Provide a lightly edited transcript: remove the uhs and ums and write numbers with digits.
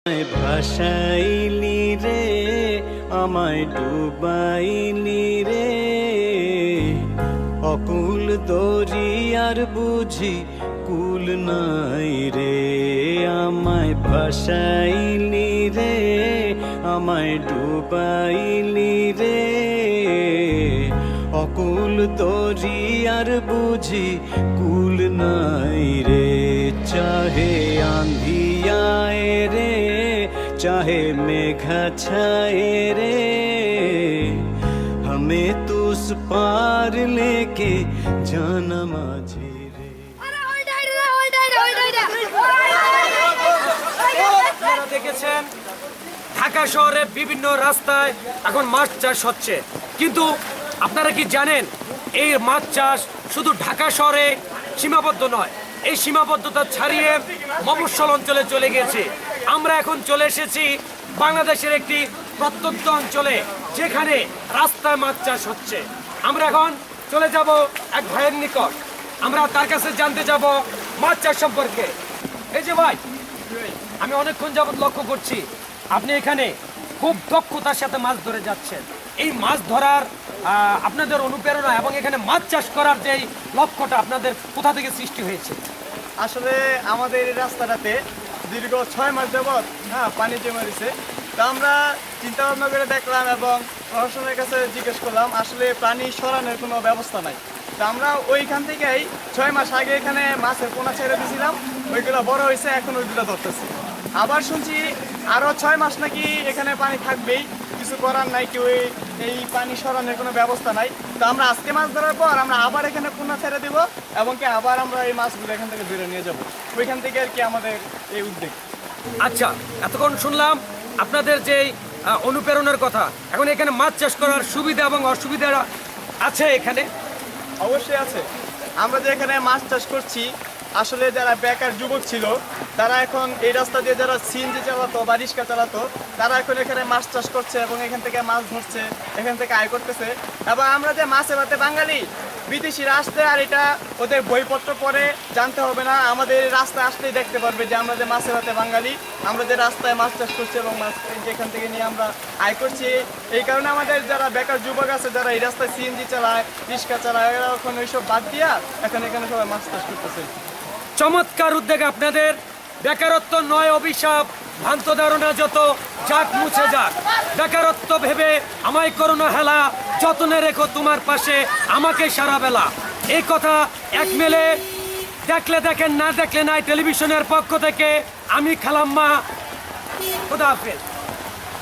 ভাসাইলি রে আমায় ডুবাইলি রে অকুল দরিয়ার বুঝি কুল নাই রে আমায় ভাসাইলি রে আমায় ডুবাইলি রে অকুল দরিয়ার বুঝি কুল নাই রে চাহে आंधियाए रे चाहे मेघा छाए रे हमें तो उस पार लेके जाना माझे रे। আপনারা দেখেছেন ঢাকা শহরে বিভিন্ন রাস্তায় এখন মাছ চাষ হচ্ছে, কিন্তু আপনারা কি জানেন এই মাছ চাষ শুধু ঢাকা শহরে সীমাবদ্ধ নয়, এই সীমাবদ্ধতা ছাড়িয়ে মফস্বল অঞ্চলে চলে গেছে। আমরা এখন চলে এসেছি বাংলাদেশের একটি প্রত্যন্ত অঞ্চলে যেখানে রাস্তায় মাছ চাষ হচ্ছে। আমরা এখন চলে যাব এক ভাইয়ের নিকট, আমরা তার কাছে জানতে যাব মাছ চাষ সম্পর্কে। এই যে ভাই, আমি অনেকক্ষণ যাবত লক্ষ্য করছি আপনি এখানে খুব দক্ষতার সাথে মাছ ধরে যাচ্ছেন। এই মাছ ধরার আপনাদের অনুপ্রেরণা এবং এখানে মাছ চাষ করার যে লক্ষ্যটা আপনাদের কোথা থেকে সৃষ্টি হয়েছে? আসলে আমাদের এই রাস্তাটাতে দীর্ঘ 6 মাস যাবৎ পানি জমে রয়েছে। তো আমরা চিন্তা ভাবনা করে দেখলাম এবং প্রশাসনের কাছে জিজ্ঞেস করলাম, আসলে পানি সরানোর কোনো ব্যবস্থা নাই। তো আমরা ওইখান থেকেই 6 মাস আগে এখানে মাছের পোনা ছেড়ে দিয়েছিলাম, ওইগুলো বড় হয়েছে, এখন ওইগুলো ধরতেছে। আবার শুনছি আরও 6 মাস নাকি এখানে পানি থাকবেই, কিছু করার নাই, কেউ এই পানি সরানোর কোনো ব্যবস্থা নাই। তো আমরা আজকে মাছ ধরার পর আমরা আবার এখানে পোনা ছেড়ে দিব এবং কি আবার আমরা এই মাছগুলো এখান থেকে ধরে নিয়ে যাব, ওইখান থেকে আর কি আমাদের এই উদ্যোগ। আচ্ছা, এতক্ষণ শুনলাম আপনাদের যে অনুপ্রেরণার কথা। এখন এখানে মাছ চাষ করার সুবিধা এবং অসুবিধা আছে এখানে? অবশ্যই আছে। আমরা যে এখানে মাছ চাষ করছি, আসলে যারা বেকার যুবক ছিল তারা এখন এই রাস্তা দিয়ে যারা সিএনজি চালাতো বা রিক্সা চালাতো তারা এখন এখানে মাছ চাষ করছে এবং এখান থেকে মাছ ধরছে, এখান থেকে আয় করতেছে। এবং আমরা যে মাছে ভাতে বাঙালি, বিদেশিরা আসতে আর এটা ওদের বইপত্র পড়ে জানতে হবে না, আমাদের রাস্তায় আসলেই দেখতে পারবে যে আমরা যে মাছে ভাতে বাঙালি, আমরা যে রাস্তায় মাছ চাষ করছি এবং মাছ যেখান থেকে নিয়ে আমরা আয় করছি। এই কারণে আমাদের যারা বেকার যুবক আছে, যারা এই রাস্তায় সিএনজি চালায়, রিক্সা চালায়, এরা এখন ওইসব বাদ দিয়া এখন এখানে সবাই মাছ চাষ করতেছে। চমৎকার উদ্যোগ আপনাদের। বেকারত্ব নয় অভিশাপ, ভ্রান্ত ধারণা যত যাক মুছে যাক। বেকারত্ব ভেবে আমায় করোনা হেলা, যতনে রেখো তোমার পাশে আমাকে সারা বেলা। এই কথা এক মেলে দেখলে দেখেন, না দেখলে নাই টেলিভিশনের পক্ষ থেকে আমি খালাম্মা, খুদা হাফেজ।